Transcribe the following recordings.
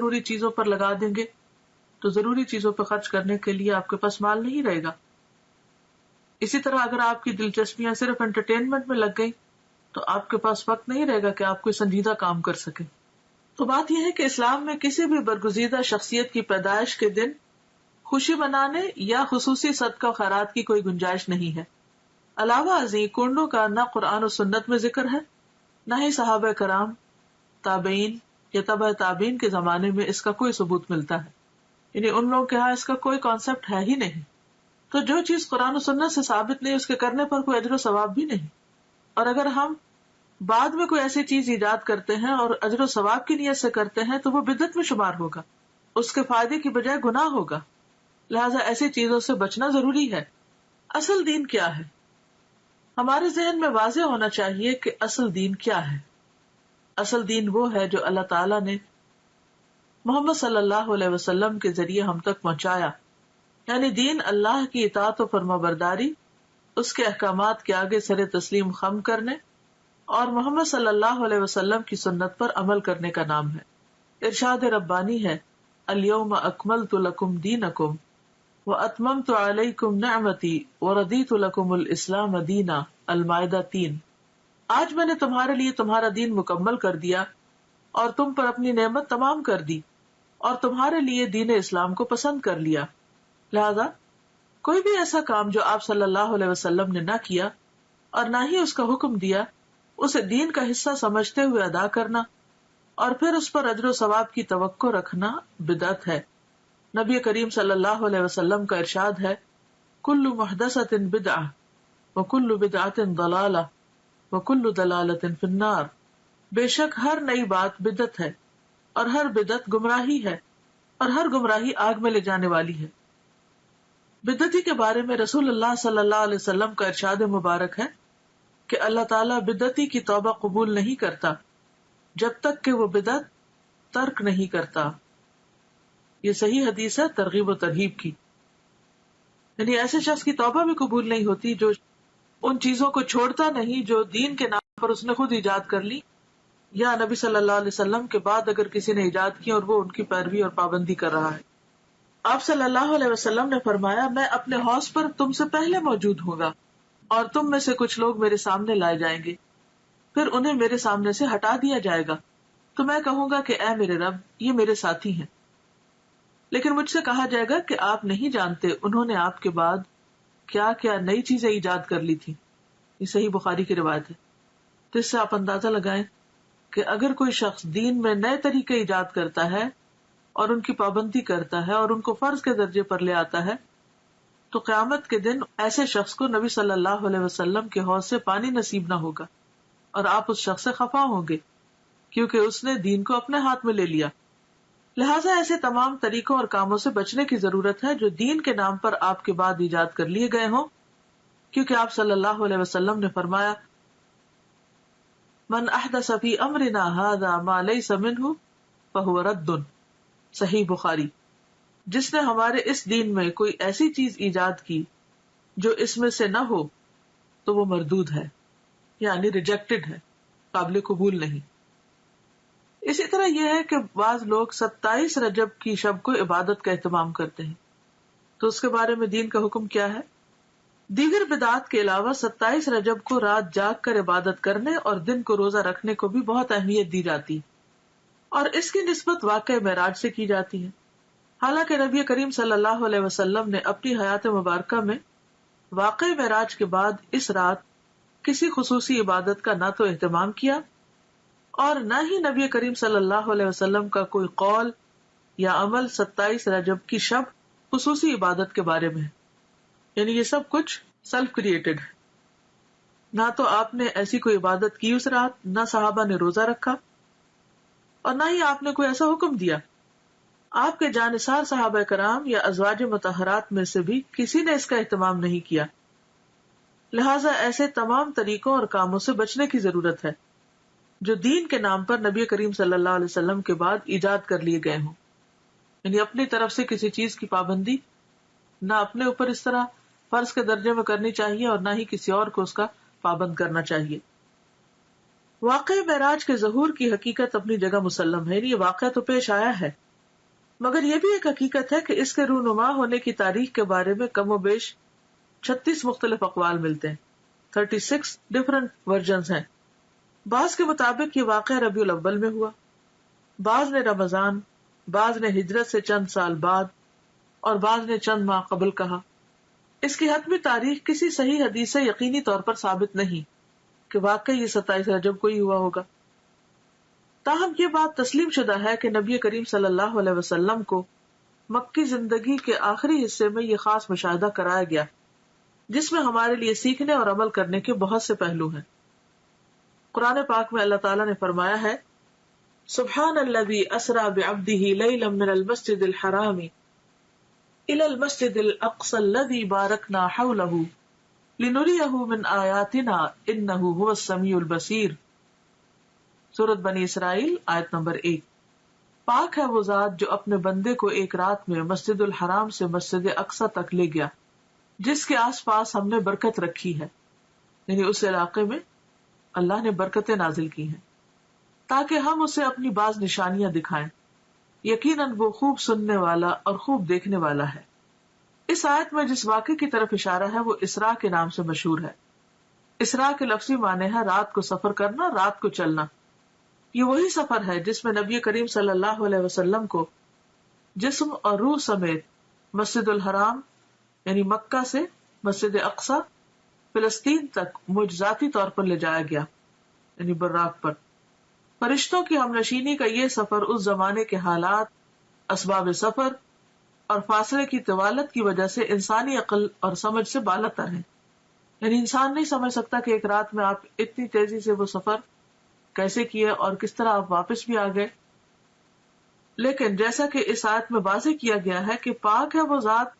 ضروری چیزوں پر لگا دیں گے تو ضروری چیزوں پر خرچ کرنے کے لیے آپ کے پاس مال نہیں رہے گا. اسی طرح اگر آپ کی دلچسپیاں صرف انٹرٹینمنٹ میں لگ گئی تو آپ کے پاس وقت نہیں رہے گا کہ آپ کوئی سنجیدہ کام کر سکیں. تو بات یہ ہے کہ اسلام میں کسی بھی برگزیدہ شخصیت کی پیدائش کے دن خوشی منانے یا خصوصی صدقہ و خیرات کی کوئی گنجائش نہیں ہے. علاوہ ازیں کنڈوں کا نہ قرآن و سنت میں ذکر ہے، نہ ہی صحابہ کرام، تابعین یا تبع تابعین کے زمانے میں اس کا کوئی ثبوت ملتا ہے. یعنی ان لوگوں کے ہاں اس کا کوئی کانسیپٹ ہے ہی نہیں. تو جو چیز قرآن و سنت سے ثابت نہیں، اس کے کرنے پر کوئی اجر و ثواب بھی نہیں. اور اگر ہم بعد میں کوئی ایسی چیز ایجاد کرتے ہیں اور اجر و ثواب کی نیت سے کرتے ہیں تو وہ بدعت میں شمار ہوگا، اس کے فائدے کی بجائے گناہ ہوگا. لہٰذا ایسی چیزوں سے بچنا ضروری ہے. اصل دین کیا ہے؟ ہمارے ذہن میں واضح ہونا چاہیے کہ اصل دین کیا ہے. اصل دین وہ ہے جو اللہ تعالیٰ نے محمد صلی اللہ علیہ وسلم کے ذریعے ہم تک پہنچایا. یعنی دین اللہ کی اطاعت و فرمانبرداری، اس کے احکامات کے آگے سر تسلیم خم کرنے اور محمد صلی اللہ علیہ وسلم کی سنت پر عمل کرنے کا نام ہے. ارشاد ربانی ہے، الیوم اکملت لکم دینکم واتممت علیکم نعمتی ورضیت لکم الاسلام دینا. المائدہ 3. آج میں نے تمہارے لیے تمہارا دین مکمل کر دیا اور تم پر اپنی نعمت تمام کر دی اور تمہارے لیے دین اسلام کو پسند کر لیا. لہذا کوئی بھی ایسا کام جو آپ صلی اللہ علیہ وسلم نے نہ کیا اور نہ ہی اس کا حکم دیا، اسے دین کا حصہ سمجھتے ہوئے ادا کرنا اور پھر اس پر اجر و ثواب کی توقع رکھنا بدعت ہے. نبی کریم صلی اللہ علیہ وسلم کا ارشاد ہے، کل محدثۃ بدعہ وکل بدعۃ ضلالہ وکل ضلالۃ فی النار. بے شک ہر نئی بات بدعت ہے اور ہر بدعت گمراہی ہے اور ہر گمراہی آگ میں لے جانے والی ہے. بدعتی کے بارے میں رسول اللہ صلی اللہ علیہ وسلم کا ارشاد مبارک ہے کہ اللہ تعالیٰ بدعتی کی توبہ قبول نہیں کرتا جب تک کہ وہ بدعت ترک نہیں کرتا. یہ صحیح حدیث ہے ترغیب و ترہیب کی. یعنی ایسے شخص کی توبہ بھی قبول نہیں ہوتی جو ان چیزوں کو چھوڑتا نہیں جو دین کے نام پر اس نے خود ایجاد کر لی یا نبی صلی اللہ علیہ وسلم کے بعد اگر کسی نے ایجاد کی اور وہ ان کی پیروی اور پابندی کر رہا ہے. آپ صلی اللہ علیہ وسلم نے فرمایا، میں اپنے حوض پر تم سے پہلے موجود ہوں گا اور تم میں سے کچھ لوگ میرے سامنے لائے جائیں گے، پھر انہیں میرے سامنے سے ہٹا دیا جائے گا تو میں کہوں گا کہ اے میرے رب، یہ میرے ساتھی ہیں. لیکن مجھ سے کہا جائے گا کہ آپ نہیں جانتے انہوں نے آپ کے بعد کیا کیا نئی چیزیں ایجاد کر لی تھی. یہ صحیح بخاری کی روایت ہے. تو اس سے آپ اندازہ لگائیں کہ اگر کوئی شخص دین میں نئے طریقے ایجاد کرتا ہے اور ان کی پابندی کرتا ہے اور ان کو فرض کے درجے پر لے آتا ہے تو قیامت کے دن ایسے شخص کو نبی صلی اللہ علیہ وسلم کے حوض سے پانی نصیب نہ ہوگا اور آپ اس شخص سے خفا ہوں گے کیونکہ اس نے دین کو اپنے ہاتھ میں لے لیا. لہٰذا ایسے تمام طریقوں اور کاموں سے بچنے کی ضرورت ہے جو دین کے نام پر آپ کے بعد ایجاد کر لیے گئے ہوں، کیونکہ آپ صلی اللہ علیہ وسلم نے فرمایا، من احدث فی امرنا ھذا ما لیس منہ فہو رد. صحیح بخاری. جس نے ہمارے اس دین میں کوئی ایسی چیز ایجاد کی جو اس میں سے نہ ہو تو وہ مردود ہے، یعنی ریجیکٹڈ ہے، قابل قبول نہیں. اسی طرح یہ ہے کہ بعض لوگ 27 رجب کی شب کو عبادت کا اہتمام کرتے ہیں، تو اس کے بارے میں دین کا حکم کیا ہے؟ دیگر بدعات کے علاوہ 27 رجب کو رات جاگ کر عبادت کرنے اور دن کو روزہ رکھنے کو بھی بہت اہمیت دی جاتی ہے اور اس کی نسبت واقعہ معراج سے کی جاتی ہے. حالانکہ نبی کریم صلی اللہ علیہ وسلم نے اپنی حیات مبارکہ میں واقعہ معراج کے بعد اس رات کسی خصوصی عبادت کا نہ تو اہتمام کیا اور نہ ہی نبی کریم صلی اللہ علیہ وسلم کا کوئی قول یا عمل 27 رجب کی شب خصوصی عبادت کے بارے میں ہے. یعنی یہ سب کچھ سیلف کریٹڈ ہے. نہ تو آپ نے ایسی کوئی عبادت کی اس رات، نہ صحابہ نے روزہ رکھا اور نہ ہی آپ نے کوئی ایسا حکم دیا. آپ کے جانثار صحابہ کرام یا ازواج مطہرات میں سے بھی کسی نے اس کا اہتمام نہیں کیا. لہٰذا ایسے تمام طریقوں اور کاموں سے بچنے کی ضرورت ہے جو دین کے نام پر نبی کریم صلی اللہ علیہ وسلم کے بعد ایجاد کر لیے گئے ہوں. یعنی اپنی طرف سے کسی چیز کی پابندی نہ اپنے اوپر اس طرح فرض کے درجے میں کرنی چاہیے اور نہ ہی کسی اور کو اس کا پابند کرنا چاہیے. واقعہ معراج کے ظہور کی حقیقت اپنی جگہ مسلم ہے، یہ واقعہ تو پیش آیا ہے مگر یہ بھی ایک حقیقت ہے کہ اس کے رونما ہونے کی تاریخ کے بارے میں کم و بیش 36 مختلف اقوال ملتے ہیں. 36 ڈفرنٹ ورژنز ہیں. بعض کے مطابق یہ واقعہ ربیع الاول میں ہوا، بعض نے رمضان، بعض نے ہجرت سے چند سال بعد اور بعض نے چند ماہ قبل کہا. اس کی حتمی تاریخ کسی صحیح حدیث سے یقینی طور پر ثابت نہیں کہ واقعی یہ 27 رجب کو ہی ہوا ہوگا. تاہم یہ بات تسلیم شدہ ہے کہ نبی کریم صلی اللہ علیہ وسلم کو مکی زندگی کے آخری حصے میں یہ خاص مشاہدہ کرایا گیا جس میں ہمارے لیے سیکھنے اور عمل کرنے کے بہت سے پہلو ہیں. قرآن پاک میں اللہ تعالیٰ نے فرمایا ہے، سبحان الذی اسری بعبدہ لیلا من المسجد الحرام الی المسجد الاقصی الذی بارکنا حولہ لنریہ من آیاتنا انہ هو السمیع البصیر. سورۃ بنی اسرائیل آیت نمبر 1. پاک ہے وہ ذات جو اپنے بندے کو ایک رات میں مسجد الحرام سے مسجد اقصی تک لے گیا جس کے آس پاس ہم نے برکت رکھی ہے، یعنی اس علاقے میں اللہ نے برکتیں نازل کی ہیں تاکہ ہم اسے اپنی بعض نشانیاں دکھائیں. یقیناً وہ خوب سننے والا اور خوب دیکھنے والا ہے. اس آیت میں جس واقعے کی طرف اشارہ ہے وہ اسراء کے نام سے مشہور ہے. اسراء کے لفظی معنی ہے رات کو سفر کرنا، رات کو چلنا. یہ وہی سفر ہے جس میں نبی کریم صلی اللہ علیہ وسلم کو جسم اور روح سمیت مسجد الحرام یعنی مکہ سے مسجد اقصی فلسطین تک معجزاتی طور پر لے جایا گیا، یعنی براق پر. فرشتوں کی ہم نشینی کا یہ سفر اس زمانے کے حالات، اسباب سفر اور فاصلے کی طوالت کی وجہ سے انسانی عقل اور سمجھ سے بالاتر ہے. یعنی انسان نہیں سمجھ سکتا کہ ایک رات میں آپ اتنی تیزی سے وہ سفر کیسے کیے اور کس طرح آپ واپس بھی آ گئے. لیکن جیسا کہ اس آیت میں واضح کیا گیا ہے کہ پاک ہے وہ ذات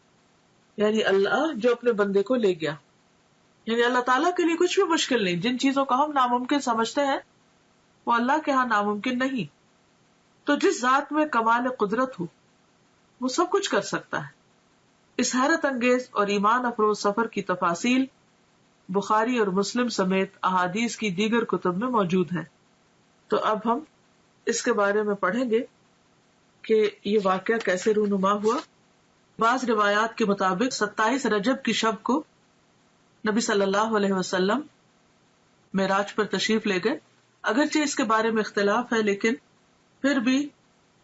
یعنی اللہ جو اپنے بندے کو لے گیا. یعنی اللہ تعالیٰ کے لیے کچھ بھی مشکل نہیں. جن چیزوں کو ہم ناممکن سمجھتے ہیں وہ اللہ کے ہاں ناممکن نہیں. تو جس ذات میں کمال قدرت ہو وہ سب کچھ کر سکتا ہے. اس حیرت انگیز اور ایمان افروز سفر کی تفاصیل بخاری اور مسلم سمیت احادیث کی دیگر کتب میں موجود ہیں. تو اب ہم اس کے بارے میں پڑھیں گے کہ یہ واقعہ کیسے رونما ہوا. بعض روایات کے مطابق 27 رجب کی شب کو نبی صلی اللہ علیہ وسلم معراج پر تشریف لے گئے. اگرچہ اس کے بارے میں اختلاف ہے لیکن پھر بھی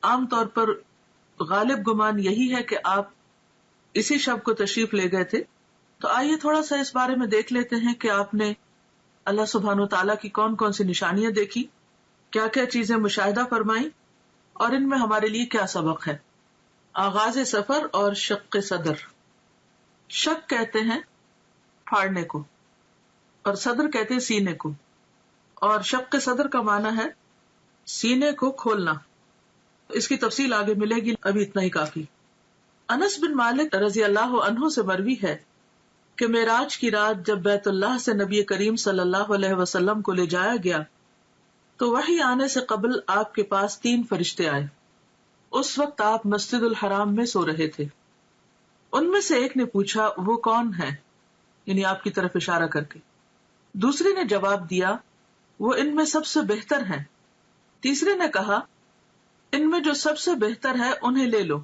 عام طور پر غالب گمان یہی ہے کہ آپ اسی شب کو تشریف لے گئے تھے. تو آئیے تھوڑا سا اس بارے میں دیکھ لیتے ہیں کہ آپ نے اللہ سبحانہ و تعالیٰ کی کون کون سی نشانیاں دیکھی، کیا کیا چیزیں مشاہدہ فرمائیں اور ان میں ہمارے لیے کیا سبق ہے. آغاز سفر اور شق صدر. شق کہتے ہیں پھاڑنے کو اور صدر کہتے ہیں سینے کو، اور شق صدر کا معنی ہے سینے کو کھولنا. اس کی تفصیل آگے ملے گی، ابھی اتنا ہی کافی. انس بن مالک رضی اللہ عنہ سے مروی ہے کہ معراج کی رات جب بیت اللہ سے نبی کریم صلی اللہ علیہ وسلم کو لے جایا گیا تو وحی آنے سے قبل آپ کے پاس 3 فرشتے آئے. اس وقت آپ مسجد الحرام میں سو رہے تھے. ان میں سے ایک نے پوچھا وہ کون ہے، یعنی آپ کی طرف اشارہ کر کے. دوسرے نے جواب دیا وہ ان میں سب سے بہتر ہیں. تیسرے نے کہا ان میں جو سب سے بہتر ہے انہیں لے لو.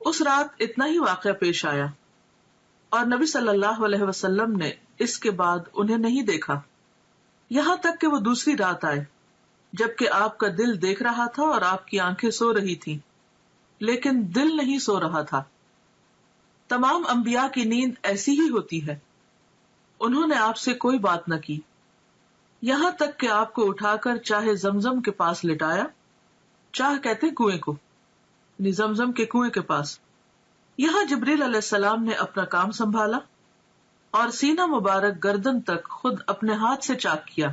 اس رات اتنا ہی واقعہ پیش آیا اور نبی صلی اللہ علیہ وسلم نے اس کے بعد انہیں نہیں دیکھا یہاں تک کہ وہ دوسری رات آئے جبکہ آپ کا دل دیکھ رہا تھا اور آپ کی آنکھیں سو رہی تھیں لیکن دل نہیں سو رہا تھا. تمام انبیاء کی نیند ایسی ہی ہوتی ہے. انہوں نے آپ سے کوئی بات نہ کی یہاں تک کہ آپ کو اٹھا کر چاہے زمزم کے پاس لٹایا. چاہ کہتے کنویں کو، یعنی زمزم کے کنویں کے پاس. یہاں جبریل علیہ السلام نے اپنا کام سنبھالا اور سینہ مبارک گردن تک خود اپنے ہاتھ سے چاک کیا.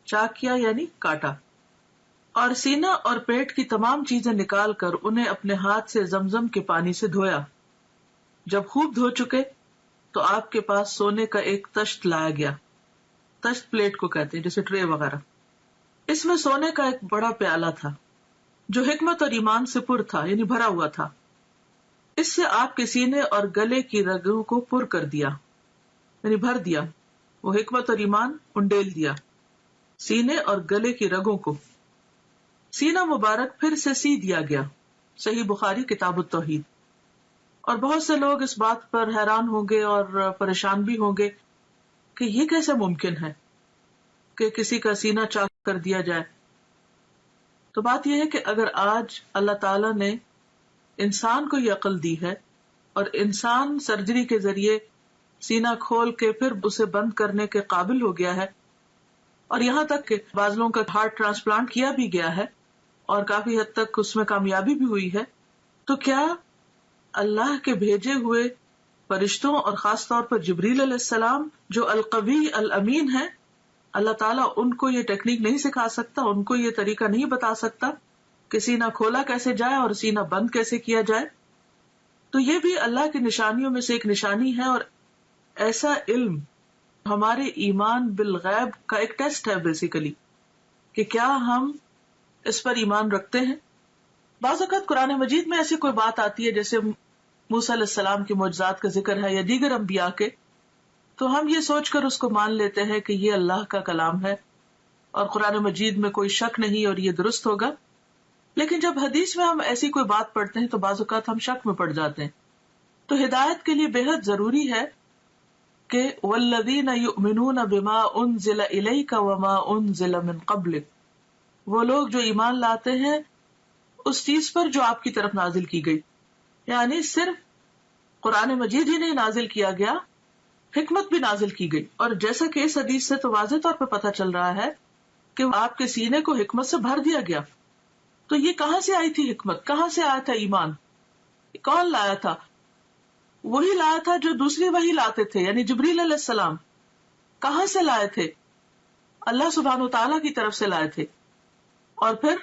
چاک کیا یعنی کاٹا، اور سینہ اور پیٹ کی تمام چیزیں نکال کر انہیں اپنے ہاتھ سے زمزم کے پانی سے دھویا. جب خوب دھو چکے تو آپ کے پاس سونے کا ایک تشت لایا گیا. تشت پلیٹ کو کہتے ہیں جیسے ٹرے وغیرہ. اس میں سونے کا ایک بڑا پیالہ تھا جو حکمت اور ایمان سے پر تھا، یعنی بھرا ہوا تھا. اس سے آپ کے سینے اور گلے کی رگوں کو پر کر دیا، یعنی بھر دیا. وہ حکمت اور ایمان انڈیل دیا سینے اور گلے کی رگوں کو. سینہ مبارک پھر سے سی دیا گیا. صحیح بخاری کتاب التوحید. اور بہت سے لوگ اس بات پر حیران ہوں گے اور پریشان بھی ہوں گے کہ یہ کیسے ممکن ہے کہ کسی کا سینہ چاک کر دیا جائے. تو بات یہ ہے کہ اگر آج اللہ تعالیٰ نے انسان کو یہ عقل دی ہے اور انسان سرجری کے ذریعے سینہ کھول کے پھر اسے بند کرنے کے قابل ہو گیا ہے، اور یہاں تک کہ بعض لوگوں کا ہارٹ ٹرانسپلانٹ کیا بھی گیا ہے اور کافی حد تک اس میں کامیابی بھی ہوئی ہے، تو کیا اللہ کے بھیجے ہوئے فرشتوں اور خاص طور پر جبریل علیہ السلام جو القوی الامین ہے، اللہ تعالیٰ ان کو یہ ٹیکنیک نہیں سکھا سکتا، ان کو یہ طریقہ نہیں بتا سکتا کہ سینہ کھولا کیسے جائے اور سینہ بند کیسے کیا جائے؟ تو یہ بھی اللہ کی نشانیوں میں سے ایک نشانی ہے، اور ایسا علم ہمارے ایمان بالغیب کا ایک ٹیسٹ ہے بیسیکلی، کہ کیا ہم اس پر ایمان رکھتے ہیں. بعض اوقات قرآن مجید میں ایسی کوئی بات آتی ہے جیسے موسیٰ علیہ السلام کے معجزات کا ذکر ہے یا دیگر انبیاء کے، تو ہم یہ سوچ کر اس کو مان لیتے ہیں کہ یہ اللہ کا کلام ہے اور قرآن مجید میں کوئی شک نہیں اور یہ درست ہوگا. لیکن جب حدیث میں ہم ایسی کوئی بات پڑھتے ہیں تو بعض اوقات ہم شک میں پڑ جاتے ہیں. تو ہدایت کے لیے بے حد ضروری ہے کہ والذین یؤمنون بما انزل الیک وما انزل من قبلک، وہ لوگ جو ایمان لاتے ہیں اس چیز پر جو آپ کی طرف نازل کی گئی. یعنی صرف قرآن مجید ہی نہیں نازل کیا گیا، حکمت بھی نازل کی گئی. اور جیسا کہ اس حدیث سے تو واضح طور پہ پتہ چل رہا ہے کہ آپ کے سینے کو حکمت سے بھر دیا گیا. تو یہ کہاں سے آئی تھی حکمت؟ کہاں سے آیا تھا ایمان؟ کون لایا تھا؟ وہی لایا تھا جو دوسری وحی لاتے تھے، یعنی جبریل علیہ السلام. کہاں سے لائے تھے؟ اللہ سبحانہ وتعالیٰ کی طرف سے لائے تھے، اور پھر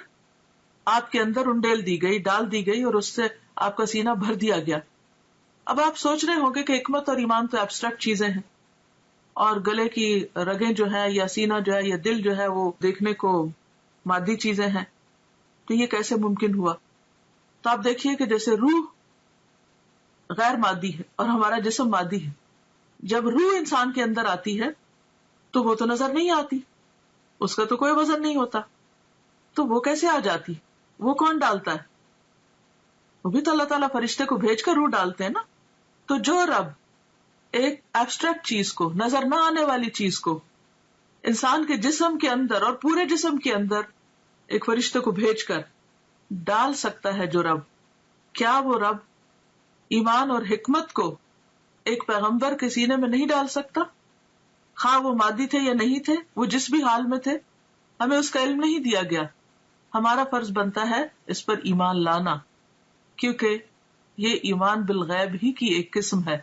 آپ کے اندر انڈیل دی گئی، ڈال دی گئی، اور اس سے آپ کا سینہ بھر دیا گیا. اب آپ سوچ رہے ہوں گے کہ حکمت اور ایمان تو ایبسٹریکٹ چیزیں ہیں، اور گلے کی رگیں جو ہے یا سینہ جو ہے یا دل جو ہے وہ دیکھنے کو مادی چیزیں ہیں، تو یہ کیسے ممکن ہوا؟ تو آپ دیکھیے کہ جیسے روح غیر مادی ہے اور ہمارا جسم مادی ہے. جب روح انسان کے اندر آتی ہے تو وہ تو نظر نہیں آتی، اس کا تو کوئی وزن نہیں ہوتا، تو وہ کیسے آ جاتی؟ وہ کون ڈالتا ہے؟ وہ بھی تو اللہ تعالیٰ فرشتے کو بھیج کر روح ڈالتے ہیں نا. تو جو رب ایک ایبسٹریکٹ چیز کو، نظر نہ آنے والی چیز کو انسان کے جسم کے اندر اور پورے جسم کے اندر ایک فرشتے کو بھیج کر ڈال سکتا ہے، جو رب، کیا وہ رب ایمان اور حکمت کو ایک پیغمبر کے سینے میں نہیں ڈال سکتا؟ خواہ وہ مادی تھے یا نہیں تھے، وہ جس بھی حال میں تھے، ہمیں اس کا علم نہیں دیا گیا. ہمارا فرض بنتا ہے اس پر ایمان لانا، کیونکہ یہ ایمان بالغیب ہی کی ایک قسم ہے.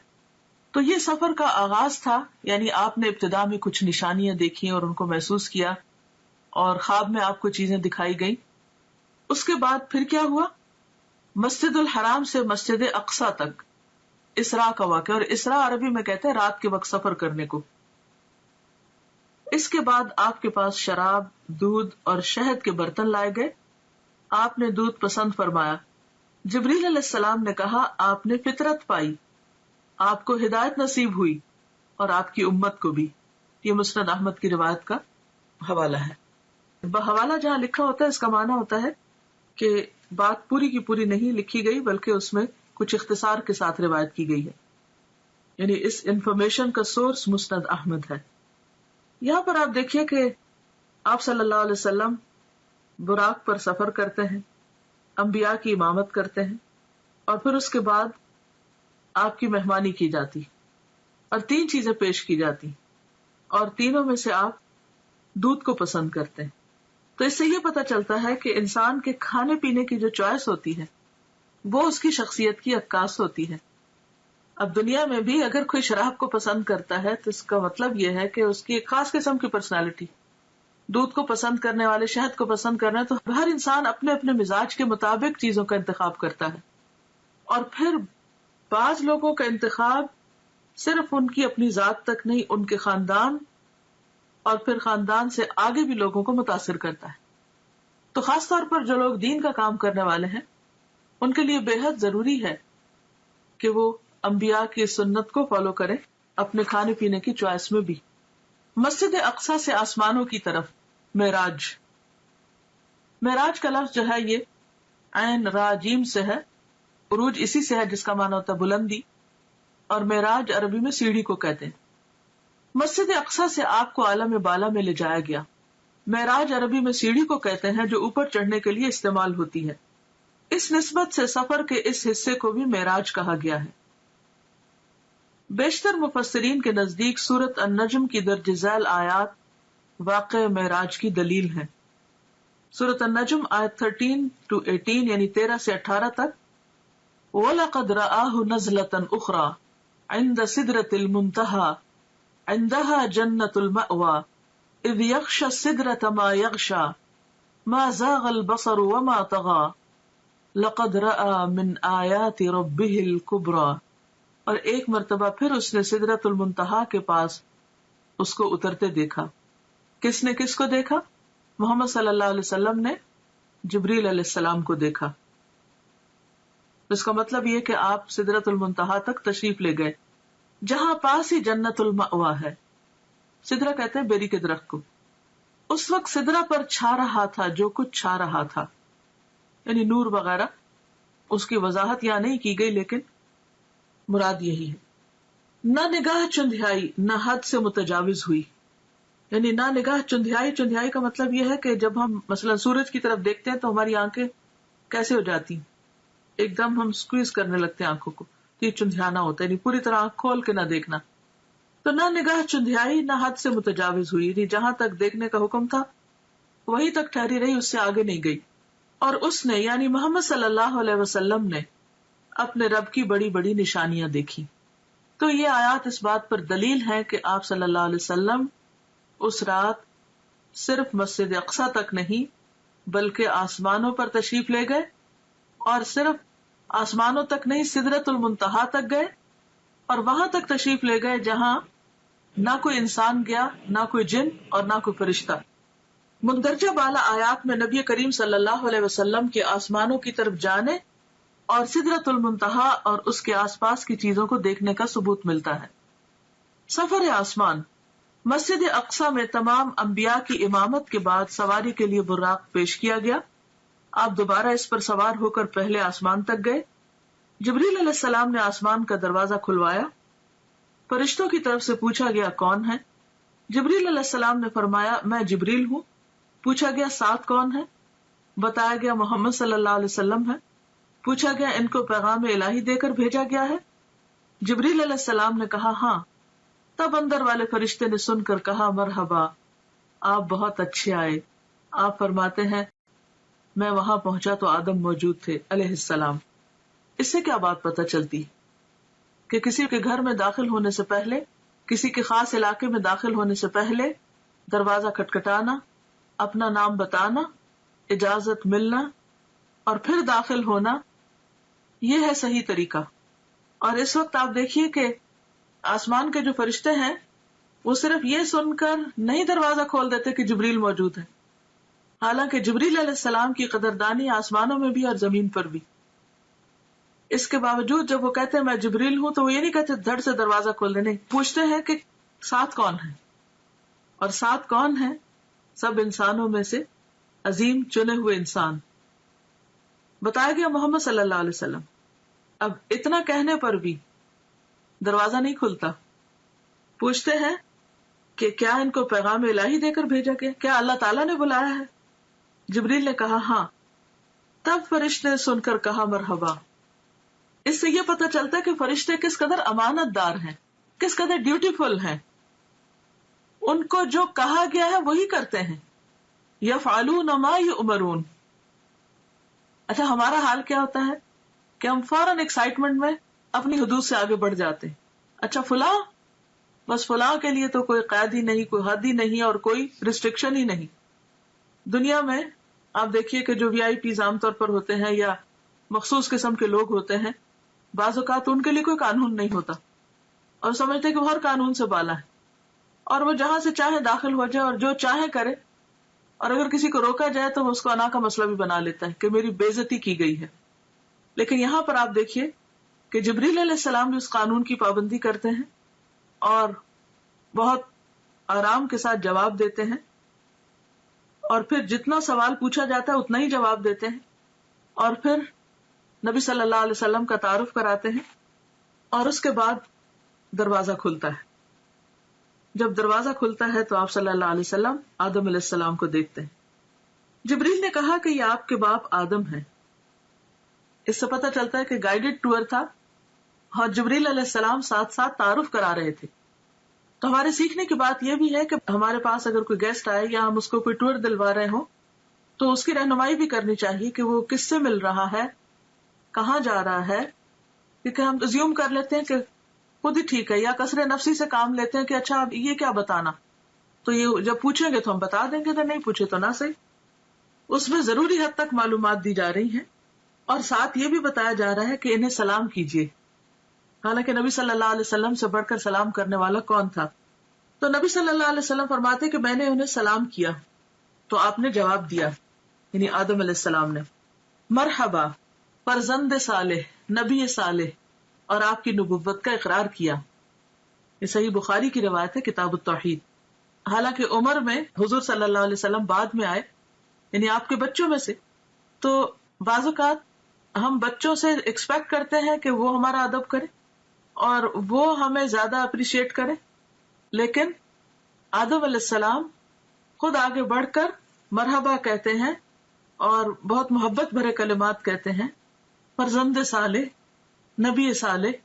تو یہ سفر کا آغاز تھا، یعنی آپ نے ابتدا میں کچھ نشانیاں دیکھی اور ان کو محسوس کیا، اور خواب میں آپ کو چیزیں دکھائی گئیں. اس کے بعد پھر کیا ہوا؟ مسجد الحرام سے مسجد اقصی تک اسراء کا واقعہ، اور اسراء عربی میں کہتے ہیں رات کے وقت سفر کرنے کو. اس کے بعد آپ کے پاس شراب، دودھ اور شہد کے برتن لائے گئے. آپ نے دودھ پسند فرمایا. جبریل علیہ السلام نے کہا آپ نے فطرت پائی، آپ کو ہدایت نصیب ہوئی، اور آپ کی امت کو بھی. یہ مسند احمد کی روایت کا حوالہ ہے. حوالہ جہاں لکھا ہوتا ہے اس کا معنی ہوتا ہے کہ بات پوری کی پوری نہیں لکھی گئی، بلکہ اس میں کچھ اختصار کے ساتھ روایت کی گئی ہے. یعنی اس انفارمیشن کا سورس مسند احمد ہے. یہاں پر آپ دیکھیے کہ آپ صلی اللہ علیہ وسلم براق پر سفر کرتے ہیں، انبیاء کی امامت کرتے ہیں، اور پھر اس کے بعد آپ کی مہمانی کی جاتی اور 3 چیزیں پیش کی جاتی، اور تینوں میں سے آپ دودھ کو پسند کرتے ہیں. تو اس سے یہ پتہ چلتا ہے کہ انسان کے کھانے پینے کی جو چوائس ہوتی ہے وہ اس کی شخصیت کی عکاس ہوتی ہے. اب دنیا میں بھی اگر کوئی شراب کو پسند کرتا ہے تو اس کا مطلب یہ ہے کہ اس کی ایک خاص قسم کی پرسنالٹی. دودھ کو پسند کرنے والے شہد کو پسند کرنا، تو ہر انسان اپنے اپنے مزاج کے مطابق چیزوں کا انتخاب کرتا ہے. اور پھر بعض لوگوں کا انتخاب صرف ان کی اپنی ذات تک نہیں، ان کے خاندان اور پھر خاندان سے آگے بھی لوگوں کو متاثر کرتا ہے. تو خاص طور پر جو لوگ دین کا کام کرنے والے ہیں ان کے لیے بے حد ضروری ہے کہ وہ انبیاء کی سنت کو فالو کریں اپنے کھانے پینے کی چوائس میں بھی. مسجد اقصی سے آسمانوں کی طرف معراج. معراج کا لفظ جو ہے یہ عین را جیم سے ہے. عروج اسی سے ہے جس کا معنی ہوتا ہے بلندی, اور معراج عربی میں سیڑھی کو کہتے ہیں. مسجد اقصی سے آپ کو عالم بالا میں لے جایا گیا. معراج عربی میں سیڑھی کو کہتے ہیں جو اوپر چڑھنے کے لیے استعمال ہوتی ہے. اس نسبت سے سفر کے اس حصے کو بھی معراج کہا گیا ہے. بیشتر مفسرین کے نزدیک سورۃ النجم کی درج ذیل آیات واقع معراج کی دلیل ہیں. سورۃ النجم آیت 13-18 یعنی 13 سے 18 تک. وَلَقَدْ رَآهُ نَزْلَةً أُخْرَى عِنْدَ سِدْرَةِ الْمُنْتَهَى عِنْدَهَا جَنَّةُ الْمَأْوَى إِذْ يَغْشَى السِّدْرَةَ مَا يَغْشَى مَا زَاغَ الْبَصَرُ وَمَا طَغَى لَقَدْ رَأَى مِنْ آيَاتِ رَبِّهِ الْكُبْرَى. اور ایک مرتبہ پھر اس نے سدرۃ المنتہا کے پاس اس کو اترتے دیکھا. کس نے کس کو دیکھا؟ محمد صلی اللہ علیہ وسلم نے جبریل علیہ السلام کو دیکھا. اس کا مطلب یہ کہ آپ سدرۃ المنتہا تک تشریف لے گئے جہاں پاس ہی جنت المأوا ہے. سدرہ کہتے ہیں بیری کے درخت کو. اس وقت سدرہ پر چھا رہا تھا جو کچھ چھا رہا تھا, یعنی نور وغیرہ. اس کی وضاحت یہاں نہیں کی گئی لیکن مراد یہی ہے. نہ نگاہ چندھیائی نہ حد سے متجاوز ہوئی, یعنی نہ نگاہ چندھیائی. چندھیائی کا مطلب یہ ہے کہ جب ہم مثلا سورج کی طرف دیکھتے ہیں تو ہماری آنکھیں کیسے ہو جاتی, ایک دم ہم سکویز کرنے لگتے ہیں آنکھوں کو, تو یہ چندھیانا ہوتا ہے, یعنی پوری طرح آنکھ کھول کے نہ دیکھنا. تو نہ نگاہ چندھیائی نہ حد سے متجاوز ہوئی, یعنی جہاں تک دیکھنے کا حکم تھا وہیں تک ٹھہری رہی, اس سے آگے نہیں گئی. اور اس نے یعنی محمد صلی اللہ علیہ وسلم نے اپنے رب کی بڑی بڑی نشانیاں دیکھی. تو یہ آیات اس بات پر دلیل ہے کہ آپ صلی اللہ علیہ وسلم اس رات صرف مسجد اقصی تک نہیں بلکہ آسمانوں پر تشریف لے گئے, اور صرف آسمانوں تک نہیں سدرۃ المنتہا تک گئے, اور وہاں تک تشریف لے گئے جہاں نہ کوئی انسان گیا, نہ کوئی جن اور نہ کوئی فرشتہ. مندرجہ بالا آیات میں نبی کریم صلی اللہ علیہ وسلم کے آسمانوں کی طرف جانے اور سدرۃ المنتہا اور اس کے آس پاس کی چیزوں کو دیکھنے کا ثبوت ملتا ہے. سفر آسمان. مسجد اقصی میں تمام انبیاء کی امامت کے بعد سواری کے لیے براق پیش کیا گیا. آپ دوبارہ اس پر سوار ہو کر پہلے آسمان تک گئے. جبریل علیہ السلام نے آسمان کا دروازہ کھلوایا. فرشتوں کی طرف سے پوچھا گیا کون ہے؟ جبریل علیہ السلام نے فرمایا میں جبریل ہوں. پوچھا گیا ساتھ کون ہے؟ بتایا گیا محمد صلی اللہ علیہ وسلم ہے. پوچھا گیا ان کو پیغام الہی دے کر بھیجا گیا ہے؟ جبریل علیہ السلام نے کہا ہاں. تب اندر والے فرشتے نے سن کر کہا مرحبا, آپ بہت اچھے آئے. آپ فرماتے ہیں میں وہاں پہنچا تو آدم موجود تھے علیہ السلام. اس سے کیا بات پتہ چلتی کہ کسی کے گھر میں داخل ہونے سے پہلے, کسی کے خاص علاقے میں داخل ہونے سے پہلے دروازہ کھٹکھٹانا, اپنا نام بتانا, اجازت ملنا اور پھر داخل ہونا, یہ ہے صحیح طریقہ. اور اس وقت آپ دیکھیے کہ آسمان کے جو فرشتے ہیں وہ صرف یہ سن کر نہیں دروازہ کھول دیتے کہ جبریل موجود ہے, حالانکہ جبریل علیہ السلام کی قدردانی آسمانوں میں بھی اور زمین پر بھی. اس کے باوجود جب وہ کہتے ہیں میں جبریل ہوں تو وہ یہ نہیں کہتے دھڑ سے دروازہ کھول دے, نہیں, پوچھتے ہیں کہ ساتھ کون ہے. اور ساتھ کون ہے؟ سب انسانوں میں سے عظیم چنے ہوئے انسان. بتایا گیا محمد صلی اللہ علیہ وسلم. اب اتنا کہنے پر بھی دروازہ نہیں کھلتا. پوچھتے ہیں کہ کیا ان کو پیغام الہی دے کر بھیجا گیا, کیا اللہ تعالیٰ نے بلایا ہے؟ جبریل نے کہا ہاں. تب فرشتے نے سن کر کہا مرحبا. اس سے یہ پتہ چلتا ہے کہ فرشتے کس قدر امانت دار ہیں, کس قدر ڈیوٹیفل ہیں. ان کو جو کہا گیا ہے وہی کرتے ہیں. یفعلون ما یؤمرون. اچھا ہمارا حال کیا ہوتا ہے کہ ہم فوراً ایکسائٹمنٹ میں اپنی حدود سے آگے بڑھ جاتے ہیں. اچھا فلاں, بس فلاں کے لیے تو کوئی قید ہی نہیں, کوئی حد ہی نہیں اور کوئی ریسٹرکشن ہی نہیں. دنیا میں آپ دیکھیے کہ جو وی آئی پیز عام طور پر ہوتے ہیں یا مخصوص قسم کے لوگ ہوتے ہیں, بعض اوقات ان کے لیے کوئی قانون نہیں ہوتا اور سمجھتے کہ وہ ہر قانون سے بالا ہے, اور وہ جہاں سے چاہے داخل ہو جائے اور جو چاہے کرے, اور اگر کسی کو روکا جائے تو وہ اس کو انا کا مسئلہ بھی بنا لیتا ہے کہ میری بے عزتی کی گئی ہے. لیکن یہاں پر آپ دیکھیے کہ جبریل علیہ السلام بھی اس قانون کی پابندی کرتے ہیں اور بہت آرام کے ساتھ جواب دیتے ہیں, اور پھر جتنا سوال پوچھا جاتا ہے اتنا ہی جواب دیتے ہیں. اور پھر نبی صلی اللہ علیہ وسلم کا تعارف کراتے ہیں، اور اس کے بعد دروازہ کھلتا ہے. جب دروازہ کھلتا ہے تو آپ صلی اللہ علیہ وسلم آدم علیہ السلام کو دیکھتے ہیں. جبریل نے کہا کہ یہ آپ کے باپ آدم ہیں. اس سے پتہ چلتا ہے کہ گائیڈڈ ٹور تھا، اور جبریل علیہ السلام ساتھ ساتھ تعارف کرا رہے تھے. تو ہمارے سیکھنے کی بات یہ بھی ہے کہ ہمارے پاس اگر کوئی گیسٹ آئے یا ہم اس کو کوئی ٹور دلوا رہے ہوں تو اس کی رہنمائی بھی کرنی چاہیے کہ وہ کس سے مل رہا ہے، کہاں جا رہا ہے. کیونکہ ہم زیوم کر لیتے ہیں کہ خود ہی ٹھیک ہے، یا کثر نفسی سے کام لیتے ہیں کہ اچھا اب یہ کیا بتانا، تو یہ جب پوچھیں گے تو ہم بتا دیں گے، تو نہیں پوچھے تو نہ صحیح. اس میں ضروری حد تک معلومات دی جا رہی ہیں، اور ساتھ یہ بھی بتایا جا رہا ہے کہ انہیں سلام کیجیے. حالانکہ نبی صلی اللہ علیہ وسلم سے بڑھ کر سلام کرنے والا کون تھا؟ تو نبی صلی اللہ علیہ وسلم فرماتے کہ میں نے انہیں سلام کیا تو آپ نے جواب دیا، یعنی آدم علیہ السلام نے، مرحبا فرزند صالح، نبی صالح، اور آپ کی نبوت کا اقرار کیا. یہ صحیح بخاری کی روایت ہے، کتاب التوحید. حالانکہ عمر میں حضور صلی اللہ علیہ وسلم بعد میں آئے، یعنی آپ کے بچوں میں سے، تو بعض اوقات ہم بچوں سے ایکسپیکٹ کرتے ہیں کہ وہ ہمارا ادب کرے اور وہ ہمیں زیادہ اپریشیٹ کرے، لیکن آدم علیہ السلام خود آگے بڑھ کر مرحبا کہتے ہیں اور بہت محبت بھرے کلمات کہتے ہیں، فرزند صالح، نبی صالح.